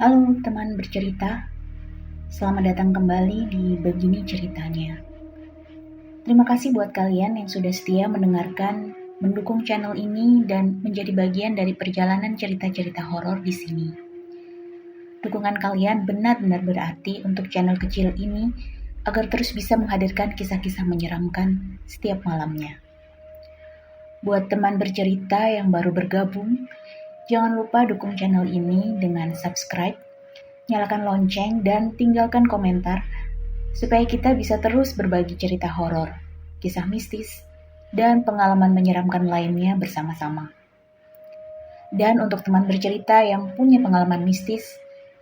Halo teman bercerita, selamat datang kembali di Begini Ceritanya. Terima kasih buat kalian yang sudah setia mendengarkan, mendukung channel ini, dan menjadi bagian dari perjalanan cerita-cerita horor di sini. Dukungan kalian benar-benar berarti untuk channel kecil ini agar terus bisa menghadirkan kisah-kisah menyeramkan setiap malamnya. Buat teman bercerita yang baru bergabung, jangan lupa dukung channel ini dengan subscribe, nyalakan lonceng, dan tinggalkan komentar supaya kita bisa terus berbagi cerita horor, kisah mistis, dan pengalaman menyeramkan lainnya bersama-sama. Dan untuk teman bercerita yang punya pengalaman mistis,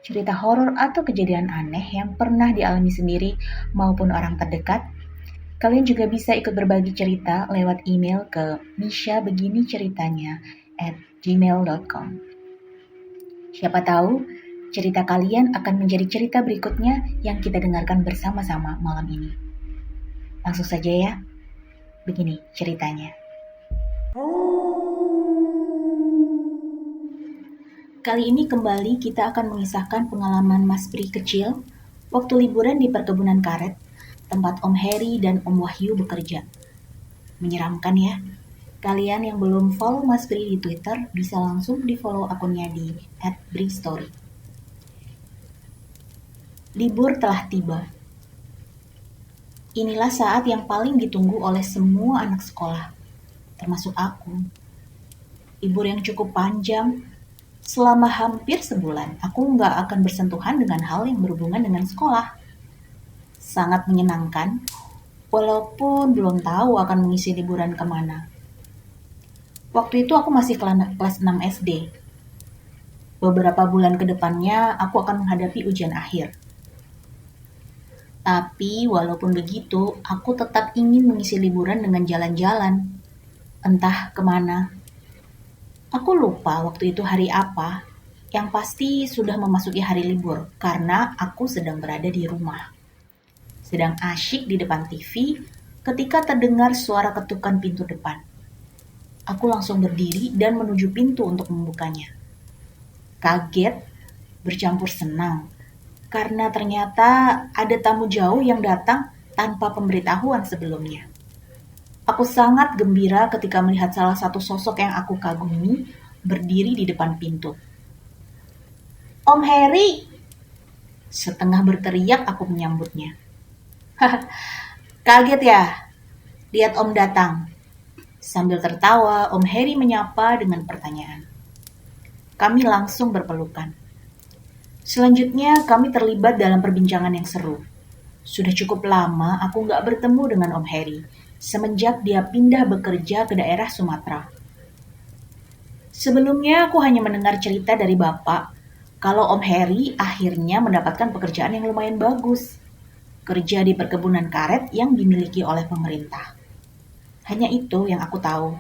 cerita horor atau kejadian aneh yang pernah dialami sendiri maupun orang terdekat, kalian juga bisa ikut berbagi cerita lewat email ke mishabeginiceritanya@gmail.com. Siapa tahu cerita kalian akan menjadi cerita berikutnya yang kita dengarkan bersama-sama malam ini. Langsung saja ya, begini ceritanya. Kali ini kembali kita akan mengisahkan pengalaman Mas Pri kecil waktu liburan di perkebunan karet, tempat Om Heri dan Om Wahyu bekerja. Menyeramkan ya. Kalian yang belum follow Mas Pri di Twitter bisa langsung di follow akunnya di @bristory. Libur telah tiba. Inilah saat yang paling ditunggu oleh semua anak sekolah, termasuk aku. Libur yang cukup panjang, selama hampir sebulan aku nggak akan bersentuhan dengan hal yang berhubungan dengan sekolah. Sangat menyenangkan, walaupun belum tahu akan mengisi liburan kemana. Waktu itu aku masih kelas 6 SD. Beberapa bulan ke depannya aku akan menghadapi ujian akhir. Tapi walaupun begitu, aku tetap ingin mengisi liburan dengan jalan-jalan. Entah kemana. Aku lupa waktu itu hari apa. Yang pasti sudah memasuki hari libur karena aku sedang berada di rumah. Sedang asyik di depan TV ketika terdengar suara ketukan pintu depan. Aku langsung berdiri dan menuju pintu untuk membukanya. Kaget, bercampur senang. Karena ternyata ada tamu jauh yang datang tanpa pemberitahuan sebelumnya. Aku sangat gembira ketika melihat salah satu sosok yang aku kagumi berdiri di depan pintu. Om Heri! Setengah berteriak aku menyambutnya. Kaget ya? Lihat Om datang. Sambil tertawa, Om Heri menyapa dengan pertanyaan. Kami langsung berpelukan. Selanjutnya kami terlibat dalam perbincangan yang seru. Sudah cukup lama aku nggak bertemu dengan Om Heri, semenjak dia pindah bekerja ke daerah Sumatera. Sebelumnya aku hanya mendengar cerita dari Bapak, kalau Om Heri akhirnya mendapatkan pekerjaan yang lumayan bagus. Kerja di perkebunan karet yang dimiliki oleh pemerintah. Hanya itu yang aku tahu.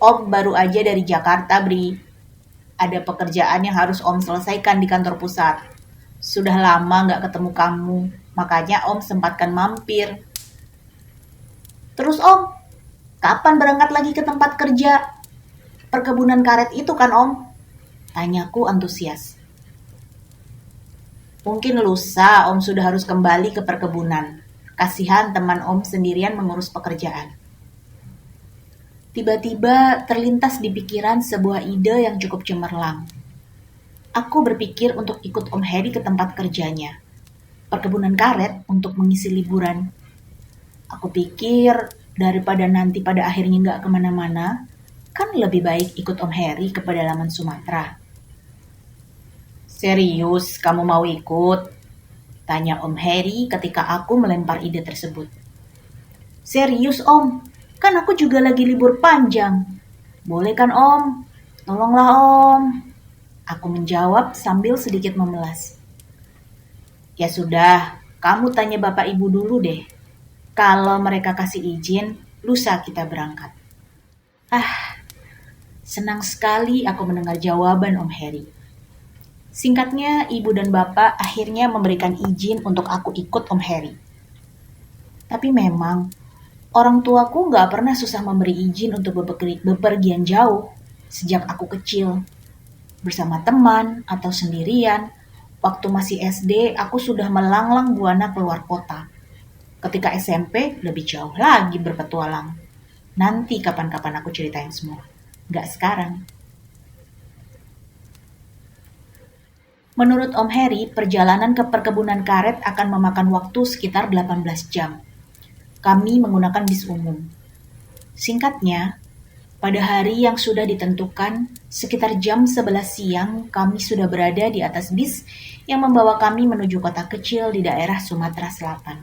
Om baru aja dari Jakarta, Bri. Ada pekerjaan yang harus Om selesaikan di kantor pusat. Sudah lama nggak ketemu kamu, makanya Om sempatkan mampir. Terus Om, kapan berangkat lagi ke tempat kerja? Perkebunan karet itu kan Om? Tanyaku antusias. Mungkin lusa Om sudah harus kembali ke perkebunan. Kasihan teman Om sendirian mengurus pekerjaan. Tiba-tiba terlintas di pikiran sebuah ide yang cukup cemerlang. Aku berpikir untuk ikut Om Heri ke tempat kerjanya, perkebunan karet untuk mengisi liburan. Aku pikir daripada nanti pada akhirnya nggak kemana-mana, kan lebih baik ikut Om Heri ke pedalaman Sumatera. Serius, kamu mau ikut? Tanya Om Heri ketika aku melempar ide tersebut. Serius Om, kan aku juga lagi libur panjang. Boleh kan Om? Tolonglah Om. Aku menjawab sambil sedikit memelas. Ya sudah, kamu tanya bapak ibu dulu deh. Kalau mereka kasih izin, lusa kita berangkat. Senang sekali aku mendengar jawaban Om Heri. Singkatnya, ibu dan bapak akhirnya memberikan izin untuk aku ikut Om Heri. Tapi memang, orang tuaku gak pernah susah memberi izin untuk bepergian jauh sejak aku kecil. Bersama teman atau sendirian, waktu masih SD aku sudah melanglang buana keluar kota. Ketika SMP lebih jauh lagi berpetualang. Nanti kapan-kapan aku ceritain semua. Nggak sekarang. Menurut Om Heri, perjalanan ke perkebunan karet akan memakan waktu sekitar 18 jam. Kami menggunakan bis umum. Singkatnya, pada hari yang sudah ditentukan, sekitar jam 11 siang, kami sudah berada di atas bis yang membawa kami menuju kota kecil di daerah Sumatera Selatan.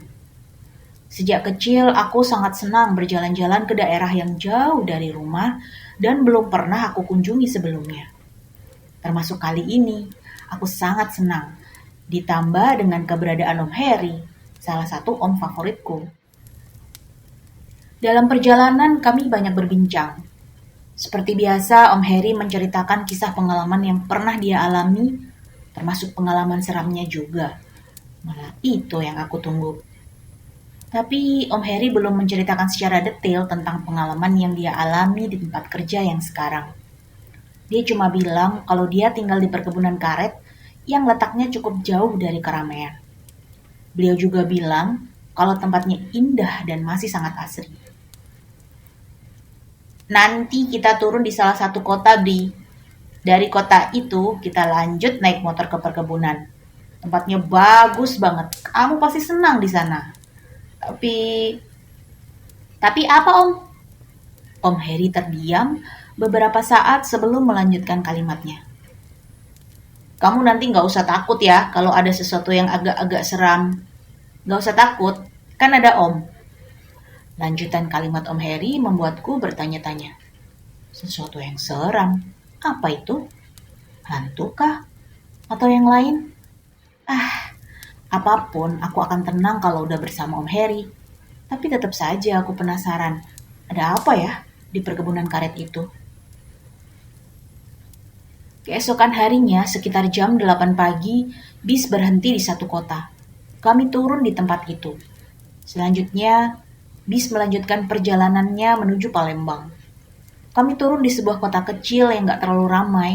Sejak kecil, aku sangat senang berjalan-jalan ke daerah yang jauh dari rumah dan belum pernah aku kunjungi sebelumnya. Termasuk kali ini, aku sangat senang. Ditambah dengan keberadaan Om Heri, salah satu om favoritku. Dalam perjalanan kami banyak berbincang. Seperti biasa, Om Heri menceritakan kisah pengalaman yang pernah dia alami, termasuk pengalaman seramnya juga. Malah itu yang aku tunggu. Tapi Om Heri belum menceritakan secara detail tentang pengalaman yang dia alami di tempat kerja yang sekarang. Dia cuma bilang kalau dia tinggal di perkebunan karet yang letaknya cukup jauh dari keramaian. Beliau juga bilang kalau tempatnya indah dan masih sangat asri. Nanti kita turun di salah satu kota, Bri. Dari kota itu kita lanjut naik motor ke perkebunan. Tempatnya bagus banget. Kamu pasti senang di sana. Tapi apa, Om? Om Heri terdiam beberapa saat sebelum melanjutkan kalimatnya. Kamu nanti nggak usah takut ya kalau ada sesuatu yang agak-agak seram. Nggak usah takut, kan ada Om. Lanjutan kalimat Om Heri membuatku bertanya-tanya. Sesuatu yang seram? Apa itu? Hantu kah? Atau yang lain? Apapun, aku akan tenang kalau udah bersama Om Heri. Tapi tetap saja aku penasaran. Ada apa ya di perkebunan karet itu? Keesokan harinya, sekitar jam 8 pagi, bis berhenti di satu kota. Kami turun di tempat itu. Selanjutnya, bis melanjutkan perjalanannya menuju Palembang. Kami turun di sebuah kota kecil yang gak terlalu ramai,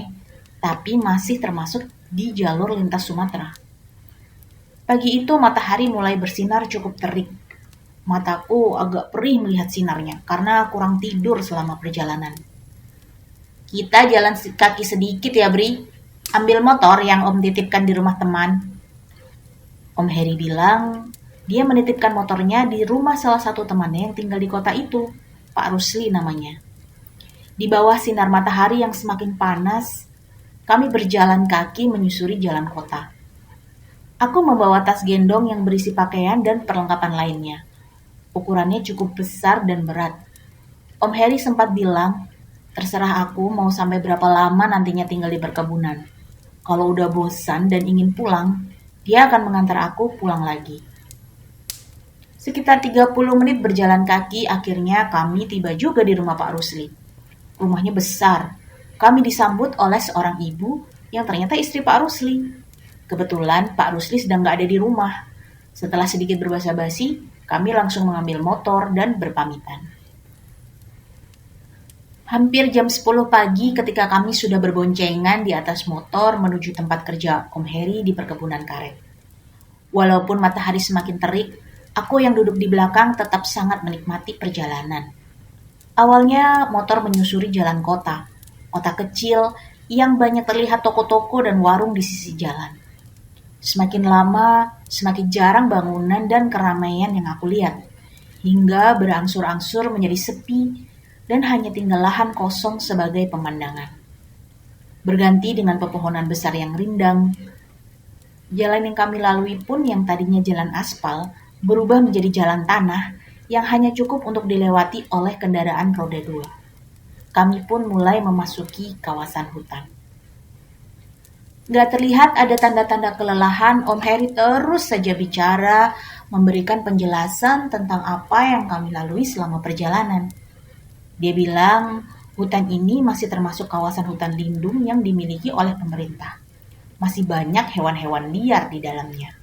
tapi masih termasuk di jalur lintas Sumatera. Pagi itu matahari mulai bersinar cukup terik. Mataku agak perih melihat sinarnya karena kurang tidur selama perjalanan. Kita jalan kaki sedikit ya, Bri. Ambil motor yang Om titipkan di rumah teman. Om Heri bilang dia menitipkan motornya di rumah salah satu temannya yang tinggal di kota itu, Pak Rusli namanya. Di bawah sinar matahari yang semakin panas, kami berjalan kaki menyusuri jalan kota. Aku membawa tas gendong yang berisi pakaian dan perlengkapan lainnya. Ukurannya cukup besar dan berat. Om Heri sempat bilang, terserah aku mau sampai berapa lama nantinya tinggal di perkebunan. Kalau udah bosan dan ingin pulang, dia akan mengantar aku pulang lagi. Sekitar 30 menit berjalan kaki, akhirnya kami tiba juga di rumah Pak Rusli. Rumahnya besar. Kami disambut oleh seorang ibu yang ternyata istri Pak Rusli. Kebetulan Pak Rusli sedang gak ada di rumah. Setelah sedikit berbasa-basi, kami langsung mengambil motor dan berpamitan. Hampir jam 10 pagi ketika kami sudah berboncengan di atas motor menuju tempat kerja Om Heri di perkebunan karet. Walaupun matahari semakin terik, aku yang duduk di belakang tetap sangat menikmati perjalanan. Awalnya motor menyusuri jalan kota kecil yang banyak terlihat toko-toko dan warung di sisi jalan. Semakin lama, semakin jarang bangunan dan keramaian yang aku lihat, hingga berangsur-angsur menjadi sepi dan hanya tinggal lahan kosong sebagai pemandangan. Berganti dengan pepohonan besar yang rindang, jalan yang kami lalui pun yang tadinya jalan aspal berubah menjadi jalan tanah yang hanya cukup untuk dilewati oleh kendaraan roda 2. Kami pun mulai memasuki kawasan hutan. Gak terlihat ada tanda-tanda kelelahan, Om Heri terus saja bicara, memberikan penjelasan tentang apa yang kami lalui selama perjalanan. Dia bilang hutan ini masih termasuk kawasan hutan lindung yang dimiliki oleh pemerintah. Masih banyak hewan-hewan liar di dalamnya.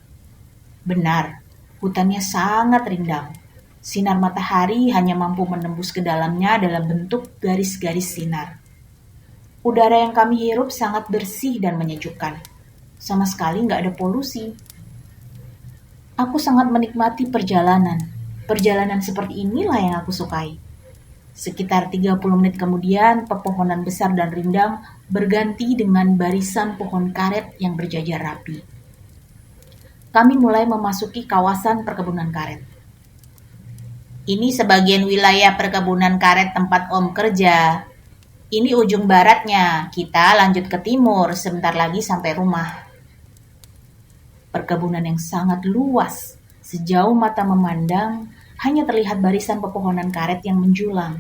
Benar, hutannya sangat rindang. Sinar matahari hanya mampu menembus ke dalamnya dalam bentuk garis-garis sinar. Udara yang kami hirup sangat bersih dan menyejukkan. Sama sekali nggak ada polusi. Aku sangat menikmati perjalanan. Perjalanan seperti inilah yang aku sukai. Sekitar 30 menit kemudian, pepohonan besar dan rindang berganti dengan barisan pohon karet yang berjajar rapi. Kami mulai memasuki kawasan perkebunan karet. Ini sebagian wilayah perkebunan karet tempat Om kerja. Ini ujung baratnya. Kita lanjut ke timur, sebentar lagi sampai rumah. Perkebunan yang sangat luas. Sejauh mata memandang, hanya terlihat barisan pepohonan karet yang menjulang.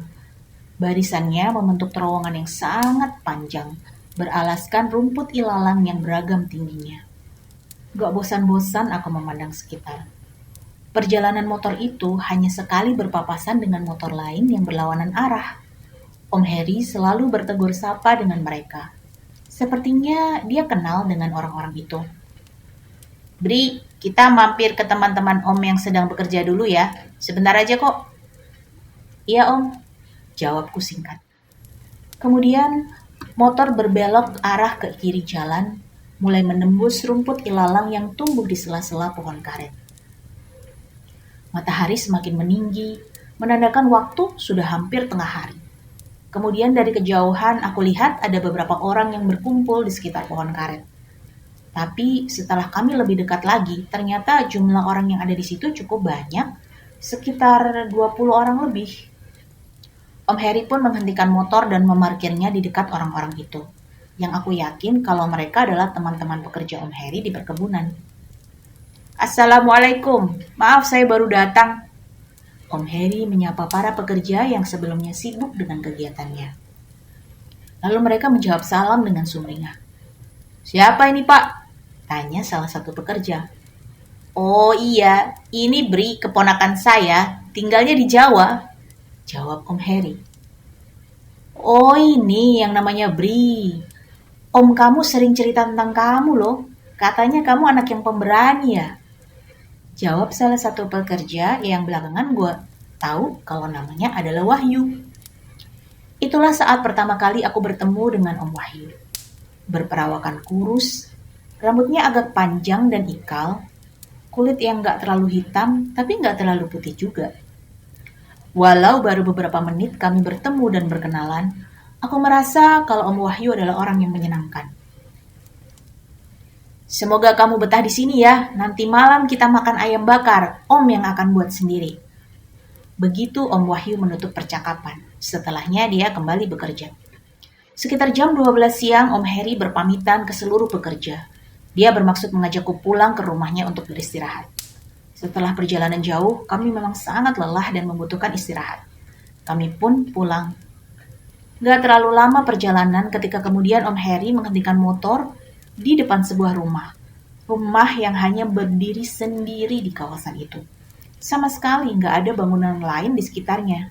Barisannya membentuk terowongan yang sangat panjang, beralaskan rumput ilalang yang beragam tingginya. Gak bosan-bosan aku memandang sekitar. Perjalanan motor itu hanya sekali berpapasan dengan motor lain yang berlawanan arah. Om Heri selalu bertegur sapa dengan mereka. Sepertinya dia kenal dengan orang-orang itu. Bri, kita mampir ke teman-teman Om yang sedang bekerja dulu ya. Sebentar aja kok. Iya Om, jawabku singkat. Kemudian motor berbelok arah ke kiri jalan, mulai menembus rumput ilalang yang tumbuh di sela-sela pohon karet. Matahari semakin meninggi, menandakan waktu sudah hampir tengah hari. Kemudian dari kejauhan aku lihat ada beberapa orang yang berkumpul di sekitar pohon karet. Tapi setelah kami lebih dekat lagi, ternyata jumlah orang yang ada di situ cukup banyak, sekitar 20 orang lebih. Om Heri pun menghentikan motor dan memarkirnya di dekat orang-orang itu, yang aku yakin kalau mereka adalah teman-teman pekerja Om Heri di perkebunan. Assalamualaikum, maaf saya baru datang. Om Heri menyapa para pekerja yang sebelumnya sibuk dengan kegiatannya. Lalu mereka menjawab salam dengan sumringah. Siapa ini Pak? Tanya salah satu pekerja. Oh iya, ini Bri, keponakan saya, tinggalnya di Jawa. Jawab Om Heri. Oh ini yang namanya Bri. Om kamu sering cerita tentang kamu loh. Katanya kamu anak yang pemberani ya. Jawab salah satu pekerja yang belakangan gue tahu kalau namanya adalah Wahyu. Itulah saat pertama kali aku bertemu dengan Om Wahyu. Berperawakan kurus, rambutnya agak panjang dan ikal, kulit yang gak terlalu hitam tapi gak terlalu putih juga. Walau baru beberapa menit kami bertemu dan berkenalan, aku merasa kalau Om Wahyu adalah orang yang menyenangkan. Semoga kamu betah di sini ya, nanti malam kita makan ayam bakar, Om yang akan buat sendiri. Begitu Om Wahyu menutup percakapan, setelahnya dia kembali bekerja. Sekitar jam 12 siang Om Heri berpamitan ke seluruh pekerja. Dia bermaksud mengajakku pulang ke rumahnya untuk beristirahat. Setelah perjalanan jauh, kami memang sangat lelah dan membutuhkan istirahat. Kami pun pulang. Gak terlalu lama perjalanan ketika kemudian Om Heri menghentikan motor di depan sebuah rumah. Rumah yang hanya berdiri sendiri di kawasan itu. Sama sekali gak ada bangunan lain di sekitarnya.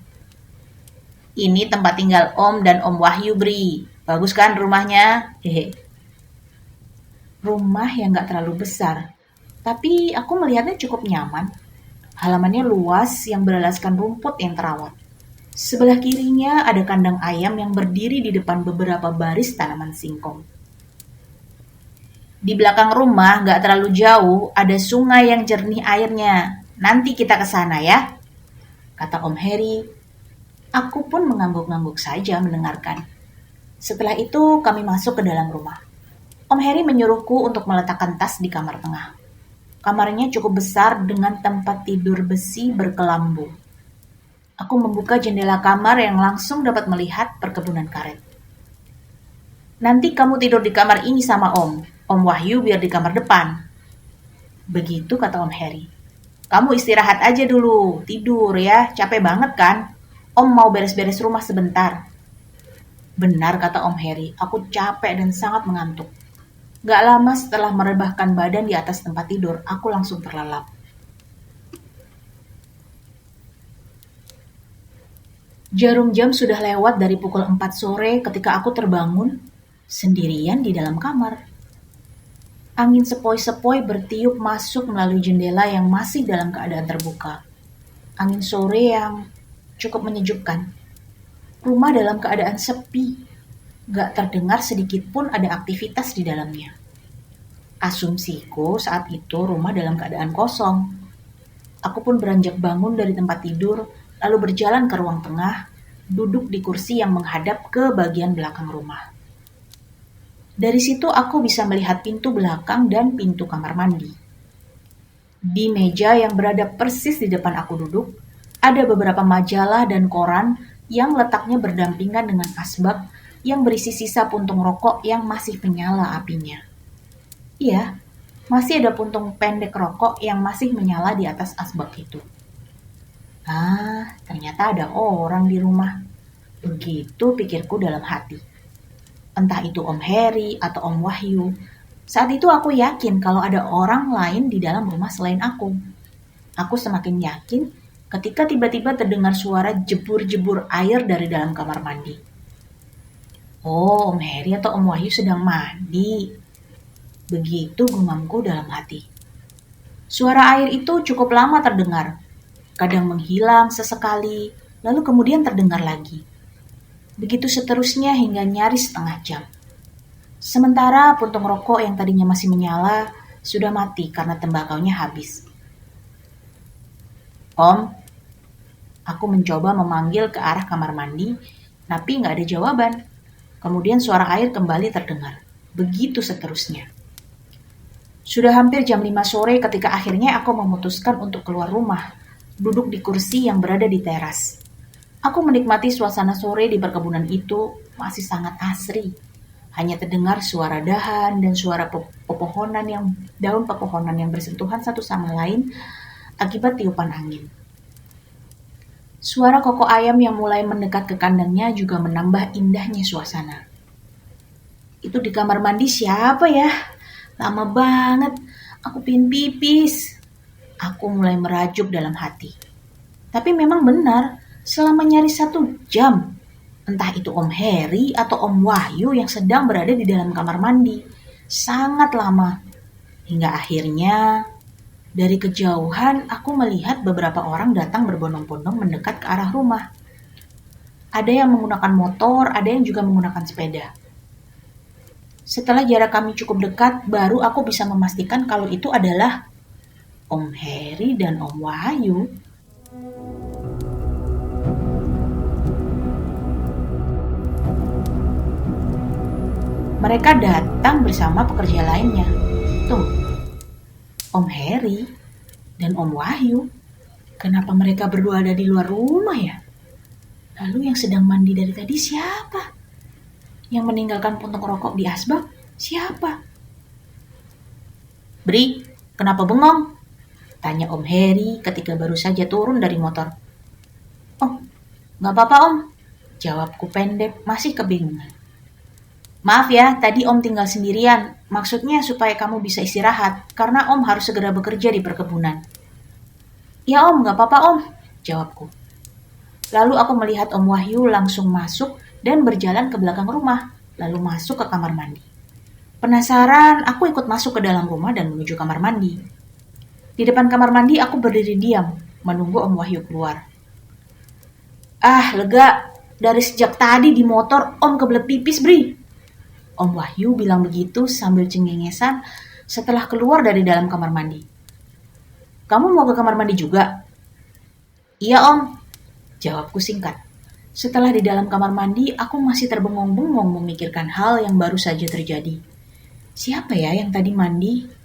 Ini tempat tinggal Om dan Om Wahyu Bri. Bagus kan rumahnya? Hehe. Rumah yang gak terlalu besar. Tapi aku melihatnya cukup nyaman. Halamannya luas yang beralaskan rumput yang terawat. Sebelah kirinya ada kandang ayam yang berdiri di depan beberapa baris tanaman singkong. Di belakang rumah, gak terlalu jauh, ada sungai yang jernih airnya. Nanti kita ke sana ya, kata Om Heri. Aku pun mengangguk-angguk saja mendengarkan. Setelah itu kami masuk ke dalam rumah. Om Heri menyuruhku untuk meletakkan tas di kamar tengah. Kamarnya cukup besar dengan tempat tidur besi berkelambu. Aku membuka jendela kamar yang langsung dapat melihat perkebunan karet. Nanti kamu tidur di kamar ini sama Om Wahyu biar di kamar depan. Begitu kata Om Heri. Kamu istirahat aja dulu, tidur ya, capek banget kan? Om mau beres-beres rumah sebentar. Benar kata Om Heri, aku capek dan sangat mengantuk. Gak lama setelah merebahkan badan di atas tempat tidur, aku langsung terlelap. Jarum jam sudah lewat dari pukul 4 sore ketika aku terbangun sendirian di dalam kamar. Angin sepoi-sepoi bertiup masuk melalui jendela yang masih dalam keadaan terbuka. Angin sore yang cukup menyejukkan. Rumah dalam keadaan sepi. Gak terdengar sedikit pun ada aktivitas di dalamnya. Asumsiku saat itu rumah dalam keadaan kosong. Aku pun beranjak bangun dari tempat tidur, lalu berjalan ke ruang tengah, duduk di kursi yang menghadap ke bagian belakang rumah. Dari situ aku bisa melihat pintu belakang dan pintu kamar mandi. Di meja yang berada persis di depan aku duduk, ada beberapa majalah dan koran yang letaknya berdampingan dengan asbak yang berisi sisa puntung rokok yang masih menyala apinya. Iya, masih ada puntung pendek rokok yang masih menyala di atas asbak itu. Ternyata ada orang di rumah. Begitu pikirku dalam hati. Entah itu Om Heri atau Om Wahyu. Saat itu aku yakin kalau ada orang lain di dalam rumah selain aku. Aku semakin yakin ketika tiba-tiba terdengar suara jebur-jebur air dari dalam kamar mandi. Oh, Om Heri atau Om Wahyu sedang mandi. Begitu gumamku dalam hati. Suara air itu cukup lama terdengar. Kadang menghilang sesekali, lalu kemudian terdengar lagi. Begitu seterusnya hingga nyaris setengah jam. Sementara puntung rokok yang tadinya masih menyala sudah mati karena tembakaunya habis. Om, aku mencoba memanggil ke arah kamar mandi, tapi nggak ada jawaban. Kemudian suara air kembali terdengar. Begitu seterusnya. Sudah hampir jam 5 sore ketika akhirnya aku memutuskan untuk keluar rumah, duduk di kursi yang berada di teras. Aku menikmati suasana sore di perkebunan itu masih sangat asri. Hanya terdengar suara dahan dan suara daun pepohonan yang bersentuhan satu sama lain akibat tiupan angin. Suara koko ayam yang mulai mendekat ke kandangnya juga menambah indahnya suasana. Itu di kamar mandi siapa ya? Lama banget, aku pingin pipis. Aku mulai merajuk dalam hati. Tapi memang benar, selama nyaris 1 jam, entah itu Om Heri atau Om Wahyu yang sedang berada di dalam kamar mandi. Sangat lama. Hingga akhirnya, dari kejauhan aku melihat beberapa orang datang berbondong-bondong mendekat ke arah rumah. Ada yang menggunakan motor, ada yang juga menggunakan sepeda. Setelah jarak kami cukup dekat, baru aku bisa memastikan kalau itu adalah Om Heri dan Om Wahyu. Mereka datang bersama pekerja lainnya. Tuh, Om Heri dan Om Wahyu. Kenapa mereka berdua ada di luar rumah ya? Lalu yang sedang mandi dari tadi siapa? Yang meninggalkan puntung rokok di asbak siapa? Bri, kenapa bengong? Tanya Om Heri ketika baru saja turun dari motor. Oh, gak apa-apa Om. Jawabku pendek, masih kebingungan. Maaf ya, tadi Om tinggal sendirian. Maksudnya supaya kamu bisa istirahat, karena Om harus segera bekerja di perkebunan. Ya Om, gak apa-apa Om, jawabku. Lalu aku melihat Om Wahyu langsung masuk dan berjalan ke belakang rumah, lalu masuk ke kamar mandi. Penasaran, aku ikut masuk ke dalam rumah dan menuju kamar mandi. Di depan kamar mandi aku berdiri diam, menunggu Om Wahyu keluar. Lega, dari sejak tadi di motor Om kebelet pipis, Bri. Om Wahyu bilang begitu sambil cengengesan setelah keluar dari dalam kamar mandi. Kamu mau ke kamar mandi juga? Iya Om, jawabku singkat. Setelah di dalam kamar mandi, aku masih terbengong-bengong memikirkan hal yang baru saja terjadi. Siapa ya yang tadi mandi?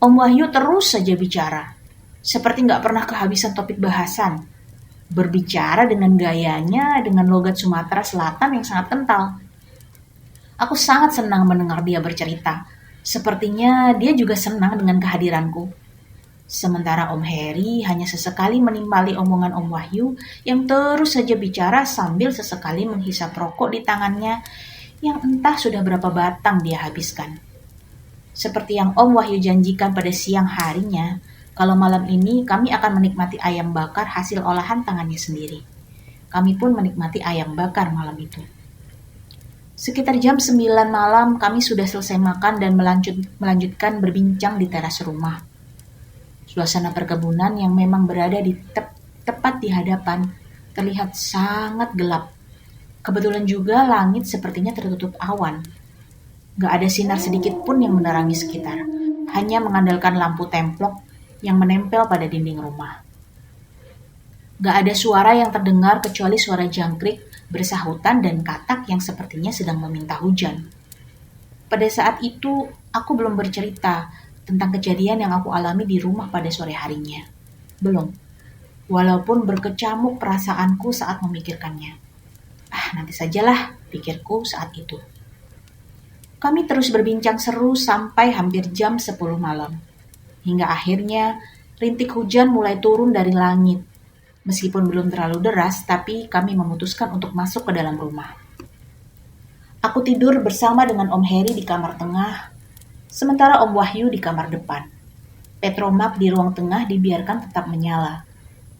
Om Wahyu terus saja bicara, seperti nggak pernah kehabisan topik bahasan. Berbicara dengan gayanya, dengan logat Sumatera Selatan yang sangat kental. Aku sangat senang mendengar dia bercerita. Sepertinya dia juga senang dengan kehadiranku. Sementara Om Heri hanya sesekali menimpali omongan Om Wahyu yang terus saja bicara sambil sesekali menghisap rokok di tangannya yang entah sudah berapa batang dia habiskan. Seperti yang Om Wahyu janjikan pada siang harinya, kalau malam ini kami akan menikmati ayam bakar hasil olahan tangannya sendiri. Kami pun menikmati ayam bakar malam itu. Sekitar jam 9 malam kami sudah selesai makan dan melanjutkan berbincang di teras rumah. Suasana perkebunan yang memang berada di tepat di hadapan terlihat sangat gelap. Kebetulan juga langit sepertinya tertutup awan. Gak ada sinar sedikit pun yang menerangi sekitar. Hanya mengandalkan lampu templok yang menempel pada dinding rumah. Gak ada suara yang terdengar kecuali suara jangkrik, bersahutan, dan katak yang sepertinya sedang meminta hujan. Pada saat itu, aku belum bercerita tentang kejadian yang aku alami di rumah pada sore harinya. Belum. Walaupun berkecamuk perasaanku saat memikirkannya. Nanti sajalah, pikirku saat itu. Kami terus berbincang seru sampai hampir jam 10 malam. Hingga akhirnya, rintik hujan mulai turun dari langit. Meskipun belum terlalu deras, tapi kami memutuskan untuk masuk ke dalam rumah. Aku tidur bersama dengan Om Heri di kamar tengah, sementara Om Wahyu di kamar depan. Petromak di ruang tengah dibiarkan tetap menyala,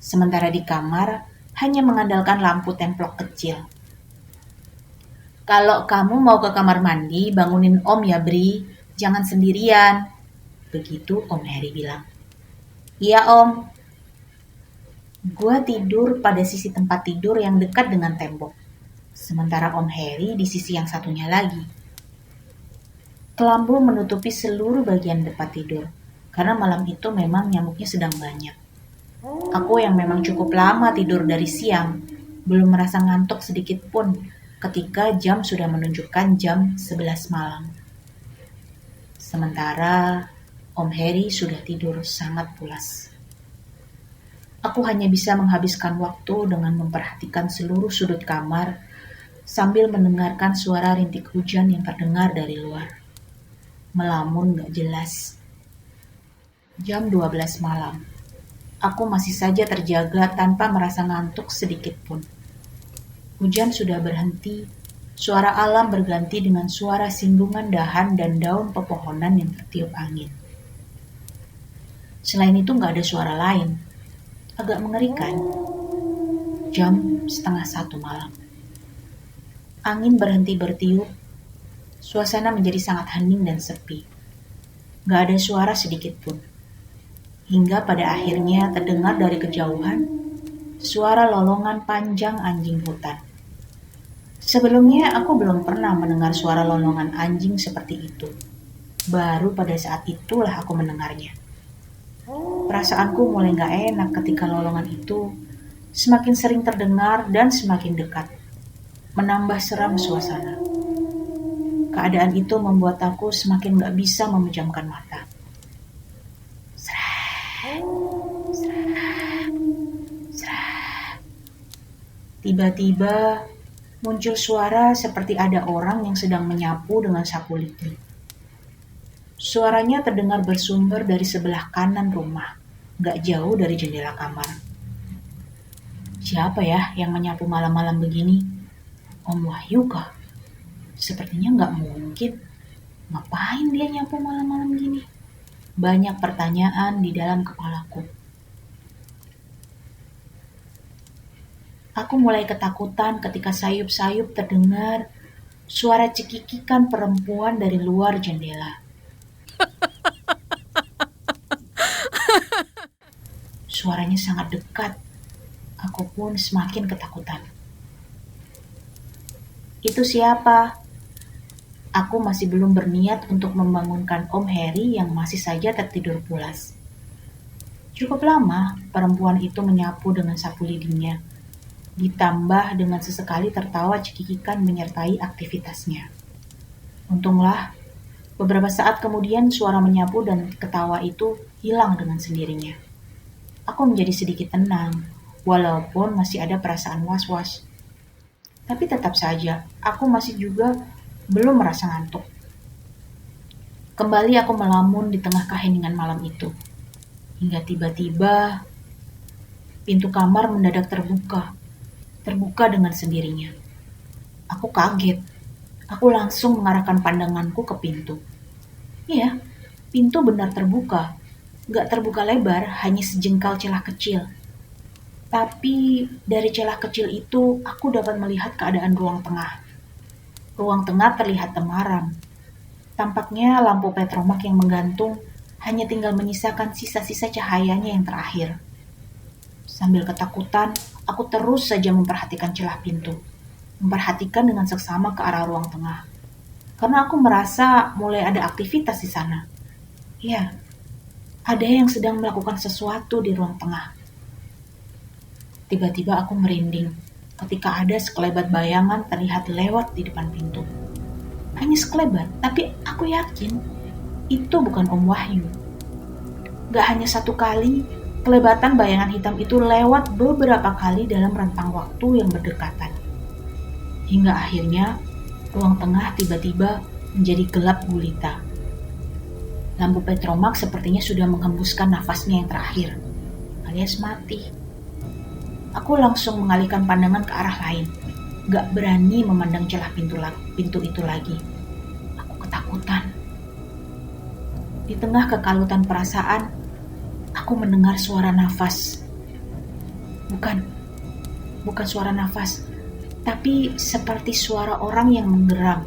sementara di kamar hanya mengandalkan lampu templok kecil. Kalau kamu mau ke kamar mandi, bangunin Om ya Bri, jangan sendirian. Begitu Om Heri bilang. Iya Om. Gua tidur pada sisi tempat tidur yang dekat dengan tembok, sementara Om Heri di sisi yang satunya lagi. Kelambu menutupi seluruh bagian tempat tidur, karena malam itu memang nyamuknya sedang banyak. Aku yang memang cukup lama tidur dari siang, belum merasa ngantuk sedikit pun ketika jam sudah menunjukkan jam 11 malam. Sementara Om Heri sudah tidur sangat pulas. Aku hanya bisa menghabiskan waktu dengan memperhatikan seluruh sudut kamar sambil mendengarkan suara rintik hujan yang terdengar dari luar. Melamun gak jelas. Jam 12 malam. Aku masih saja terjaga tanpa merasa ngantuk sedikit pun. Hujan sudah berhenti, suara alam berganti dengan suara singgungan dahan dan daun pepohonan yang tertiup angin. Selain itu gak ada suara lain. Agak mengerikan. Jam 12:30 malam. Angin berhenti bertiup, suasana menjadi sangat hening dan sepi. Gak ada suara sedikit pun. Hingga pada akhirnya terdengar dari kejauhan suara lolongan panjang anjing hutan. Sebelumnya aku belum pernah mendengar suara lolongan anjing seperti itu. Baru pada saat itulah aku mendengarnya. Perasaanku mulai gak enak ketika lolongan itu semakin sering terdengar dan semakin dekat, menambah seram suasana. Keadaan itu membuat aku semakin gak bisa memejamkan mata. Srek, srek, srek. Tiba-tiba muncul suara seperti ada orang yang sedang menyapu dengan sapu lidi. Suaranya terdengar bersumber dari sebelah kanan rumah, gak jauh dari jendela kamar. Siapa ya yang menyapu malam-malam begini? Om Wahyu kah? Sepertinya gak mungkin. Ngapain dia nyapu malam-malam gini? Banyak pertanyaan di dalam kepalaku. Aku mulai ketakutan ketika sayup-sayup terdengar suara cekikikan perempuan dari luar jendela. Suaranya sangat dekat. Aku pun semakin ketakutan. Itu siapa? Aku masih belum berniat untuk membangunkan Om Heri yang masih saja tertidur pulas. Cukup lama perempuan itu menyapu dengan sapu lidinya, ditambah dengan sesekali tertawa cekikikan menyertai aktivitasnya. Untunglah, beberapa saat kemudian suara menyapu dan ketawa itu hilang dengan sendirinya. Aku menjadi sedikit tenang, walaupun masih ada perasaan was-was. Tapi tetap saja, aku masih juga belum merasa ngantuk. Kembali aku melamun di tengah keheningan malam itu. Hingga tiba-tiba, pintu kamar mendadak terbuka. Terbuka dengan sendirinya. Aku kaget. Aku langsung mengarahkan pandanganku ke pintu. Iya, pintu benar terbuka. Gak terbuka lebar, hanya sejengkal celah kecil. Tapi dari celah kecil itu, aku dapat melihat keadaan ruang tengah. Ruang tengah terlihat temaram. Tampaknya lampu petromak yang menggantung hanya tinggal menyisakan sisa-sisa cahayanya yang terakhir. Sambil ketakutan, aku terus saja memperhatikan celah pintu. memperhatikan dengan seksama ke arah ruang tengah. Karena aku merasa mulai ada aktivitas di sana. Ya, ada yang sedang melakukan sesuatu di ruang tengah. Tiba-tiba aku merinding ketika ada sekelebat bayangan terlihat lewat di depan pintu. Hanya sekelebat, tapi aku yakin itu bukan Om Wahyu. Gak hanya satu kali, kelebatan bayangan hitam itu lewat beberapa kali dalam rentang waktu yang berdekatan. Hingga akhirnya, ruang tengah tiba-tiba menjadi gelap gulita. Lampu petromak sepertinya sudah menghembuskan nafasnya yang terakhir, alias mati. Aku langsung mengalihkan pandangan ke arah lain. Gak berani memandang celah pintu itu lagi. Aku ketakutan. Di tengah kekalutan perasaan, aku mendengar suara nafas. Bukan suara nafas, tapi seperti suara orang yang menggeram.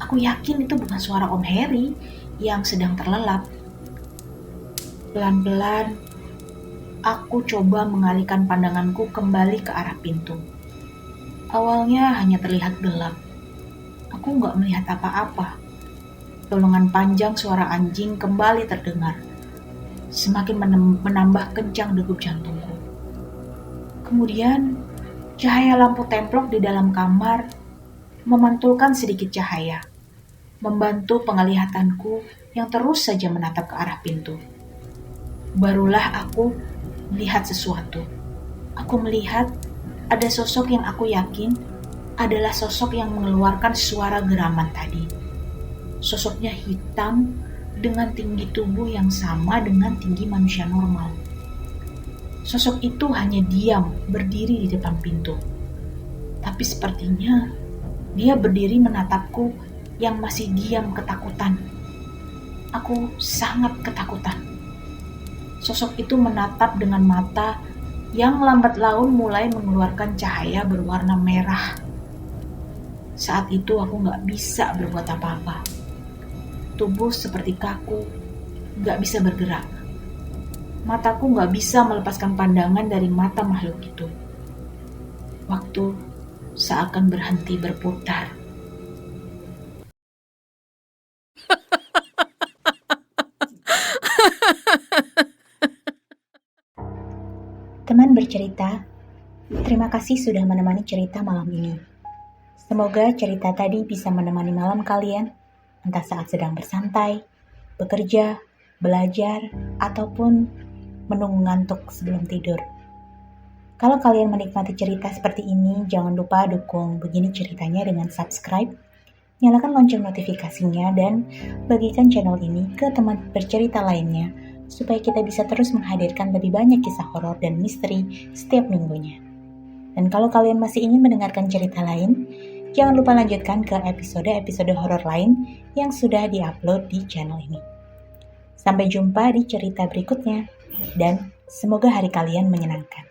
Aku yakin itu bukan suara Om Heri yang sedang terlelap. Pelan-pelan, aku coba mengalihkan pandanganku kembali ke arah pintu. Awalnya hanya terlihat gelap. Aku gak melihat apa-apa. Dolongan panjang suara anjing kembali terdengar. Semakin menambah kencang degup jantungku. Kemudian, cahaya lampu templok di dalam kamar memantulkan sedikit cahaya, membantu penglihatanku yang terus saja menatap ke arah pintu. Barulah aku melihat sesuatu. Aku melihat ada sosok yang aku yakin adalah sosok yang mengeluarkan suara geraman tadi. Sosoknya hitam dengan tinggi tubuh yang sama dengan tinggi manusia normal. Sosok itu hanya diam berdiri di depan pintu. Tapi sepertinya dia berdiri menatapku yang masih diam ketakutan. Aku sangat ketakutan. Sosok itu menatap dengan mata yang lambat laun mulai mengeluarkan cahaya berwarna merah. Saat itu aku gak bisa berbuat apa-apa. Tubuh seperti kaku, gak bisa bergerak. Mataku gak bisa melepaskan pandangan dari mata makhluk itu. Waktu seakan berhenti berputar. Teman bercerita, terima kasih sudah menemani cerita malam ini. Semoga cerita tadi bisa menemani malam kalian, entah saat sedang bersantai, bekerja, belajar, ataupun menunggu ngantuk sebelum tidur. Kalau kalian menikmati cerita seperti ini, jangan lupa dukung Begini Ceritanya dengan subscribe, nyalakan lonceng notifikasinya, dan bagikan channel ini ke teman bercerita lainnya, supaya kita bisa terus menghadirkan lebih banyak kisah horor dan misteri setiap minggunya. Dan kalau kalian masih ingin mendengarkan cerita lain, jangan lupa lanjutkan ke episode-episode horor lain yang sudah diupload di channel ini. Sampai jumpa di cerita berikutnya, dan semoga hari kalian menyenangkan.